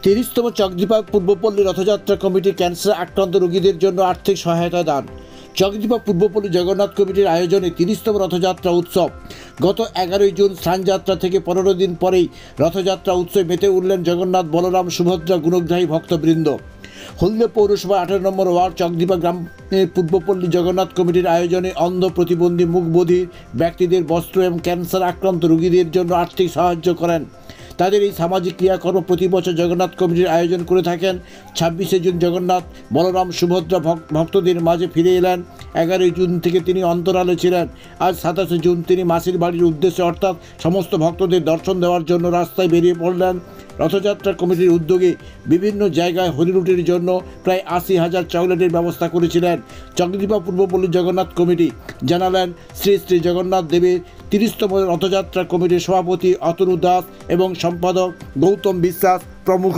30তম Chakdwipa Purbapalli Rathyatra committee cancer আক্রান্ত রোগীদের জন্য আর্থিক সহায়তা দান। চকদ্বীপা পূর্বপল্লী জগন্নাথ কমিটির আয়োজনে 30তম রথযাত্রা উৎসব। গত 11ই জুন স্নানযাত্রা থেকে 15 দিন পরেই রথযাত্রা উৎসবে মেতে উঠলেন জগন্নাথ, বলরাম, সুভদ্রা গুণগ্রাহী ভক্তবৃন্দ। হলদিয়া পৌরসভা 18 নম্বর ওয়ার্ড চকদ্বীপা গ্রামের পূর্বপল্লী জগন্নাথ কমিটির আয়োজনে অন্ধ, প্রতিবন্ধী, মুখবধির ব্যক্তিদের বস্ত্র এবং ক্যান্সার আক্রান্ত রোগীদের জন্য আর্থিক সাহায্য করেন। তাদের এই সামাজিক ক্রিয়াকর্ম প্রতি বছর জগন্নাথ কমিটির আয়োজন করে থাকেন। 26শে জুন জগন্নাথ, বলরাম, সুভদ্রা ভক্তদের মাঝে ফিরে এলেন। 11ই জুন থেকে তিনি অন্তরালে ছিলেন। আজ 27শে জুন তিনি মাসির বাড়ির উদ্দেশ্যে অর্থাৎ সমস্ত ভক্তদের দর্শন দেওয়ার জন্য রাস্তায় বেরিয়ে পড়লেন। রথযাত্রা কমিটির উদ্যোগে বিভিন্ন জায়গায় হরিরুটির জন্য প্রায় 80,000 চকলেটের ব্যবস্থা করেছিলেন চকদ্বীপা পূর্বপল্লী জগন্নাথ কমিটি, জানালেন শ্রী শ্রী জগন্নাথ দেবের 30তম রথযাত্রা কমিটির সভাপতি অতনু দাস এবং সম্পাদক গৌতম বিশ্বাস প্রমুখ।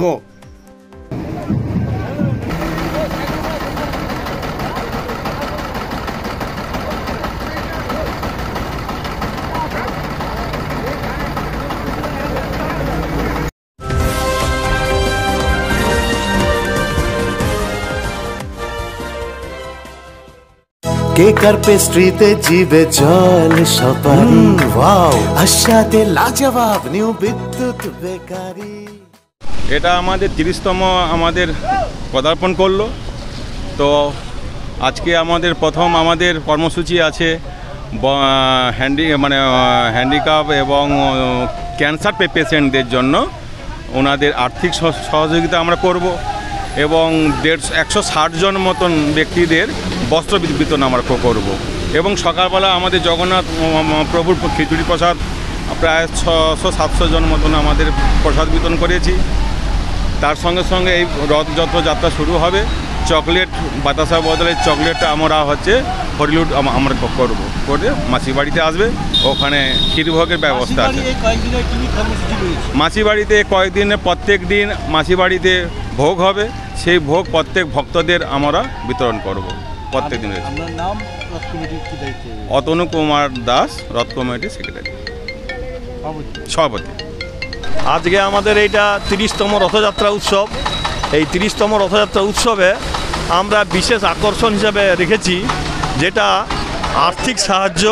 কেক আর পেস্ট্রিতে জিবে জল সপারি, ওয়াও আশাতে লাজবাব নিউ বিদ্যুৎ বেকারি। এটা আমাদের 30তম আমাদের পদার্পণ করলো। তো আজকে আমাদের প্রথম আমাদের কর্মসূচি আছে হ্যান্ডিক্যাপ এবং ক্যান্সার পেশেন্টদের জন্য ওনাদের আর্থিক সহযোগিতা আমরা করব এবং 160 জন মতন ব্যক্তিদের বস্ত্র বিতরণ আমরা করব এবং সকালবেলা আমাদের জগন্নাথ প্রভুর খিচুড়ি প্রসাদ প্রায় 600-700 জন মতন আমাদের প্রসাদ বিতরণ করেছি। তার সঙ্গে সঙ্গে এই রথযাত্রা শুরু হবে। চকলেট বাতাসা বদলে চকলেটটা আমরা হরিলুট আমরা করবো করে মাসি বাড়িতে আসবে, ওখানে ক্ষীরভোগের ব্যবস্থা আছে। মাসি বাড়িতে কয়েকদিনে প্রত্যেক দিন মাসি বাড়িতে ভোগ হবে, সেই ভোগ প্রত্যেক ভক্তদের আমরা বিতরণ করব প্রত্যেক দিন। অতনু কুমার দাস, রথ কমিটির সেক্রেটারি, সভাপতি। আজকে আমাদের এইটা 30তম রথযাত্রা উৎসব। এই 30তম রথযাত্রা উৎসবে আমরা বিশেষ আকর্ষণ হিসাবে রেখেছি যেটা আর্থিক সাহায্য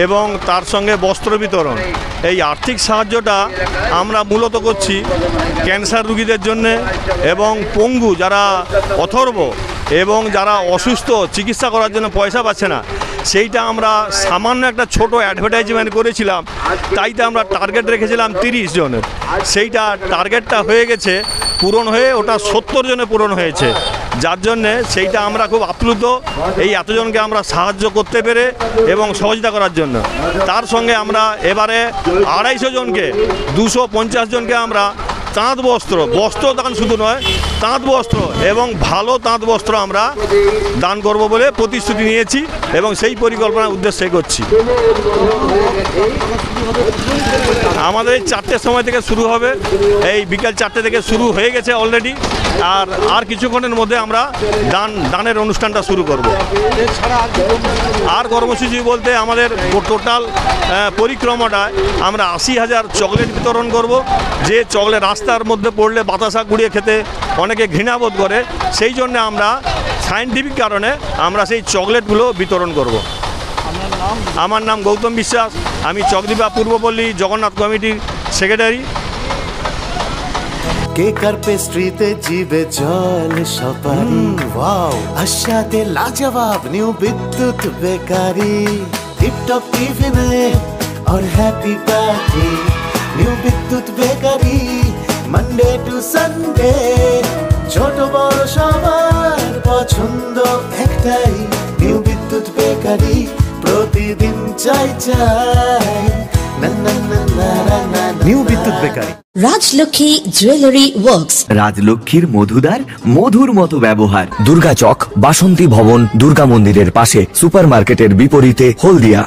এবং তার সঙ্গে বস্ত্র বিতরণ। এই আর্থিক সাহায্যটা আমরা মূলত করছি ক্যান্সার রোগীদের জন্যে এবং পঙ্গু যারা অথর্ব এবং যারা অসুস্থ চিকিৎসা করার জন্য পয়সা পাচ্ছে না, সেইটা আমরা সামান্য একটা ছোট অ্যাডভার্টাইজমেন্ট করেছিলাম। তাইতে আমরা টার্গেট রেখেছিলাম 30 জনের, সেইটা টার্গেটটা হয়ে গেছে, পূরণ হয়ে ওটা 70 জনে পূরণ হয়েছে। যার জন্যে সেইটা আমরা খুব আপ্লুত এই এতজনকে আমরা সাহায্য করতে পেরে এবং সহযোগিতা করার জন্য। তার সঙ্গে আমরা এবারে 250 জনকে 250 জনকে আমরা তাঁত বস্ত্র দান শুধু নয়, তাঁত বস্ত্র এবং ভালো তাঁত বস্ত্র আমরা দান করব বলে প্রতিশ্রুতি নিয়েছি এবং সেই পরিকল্পনার উদ্দেশ্যে করছি। আমাদের এই 4টের সময় থেকে শুরু হবে, এই বিকাল 4টে থেকে শুরু হয়ে গেছে অলরেডি। আর কিছুক্ষণের মধ্যে আমরা দানের অনুষ্ঠানটা শুরু করব। আর কর্মসূচি বলতে আমাদের টোটাল পরিক্রমাটায় আমরা 80,000 চকলেট বিতরণ করব। যে চকলেট রাস্তার মধ্যে পড়লে বাতাসা গুঁড়িয়ে খেতে অনেকে ঘৃণাবোধ করে, সেই জন্য আমরা সায়েন্টিফিক কারণে আমরা সেই চকলেটগুলো বিতরণ করব। আমার নাম গৌতম বিশ্বাস, আমি চকদ্বীপা পূর্বপল্লী জগন্নাথ কমিটির সেক্রেটারি। কেক আর পেস্ট্রিতে জিবে জল সপারি, ওয়াও আশাতে লাজবাব নিউ বিদ্যুৎ বেকারি। টিপটপ টিফিনে और हैप्पी पार्टी নিউ বিদ্যুৎ বেকারি, মানডে টু সানডে ছোট বড় সবার পছন্দ একটাই, নিউ বিদ্যুৎ বেকারি প্রতিদিন চাই নিউ বিদ্যুৎ বেকারি। রাজলক্ষ্মী জুয়েলারি ওয়ার্কস, রাজলক্ষ্মীর মধুদার মধুর মতো ব্যবহার। দুর্গা চক, বাসন্তী ভবন, দুর্গা মন্দিরের পাশে, সুপার মার্কেটের বিপরীতে, হলদিয়া।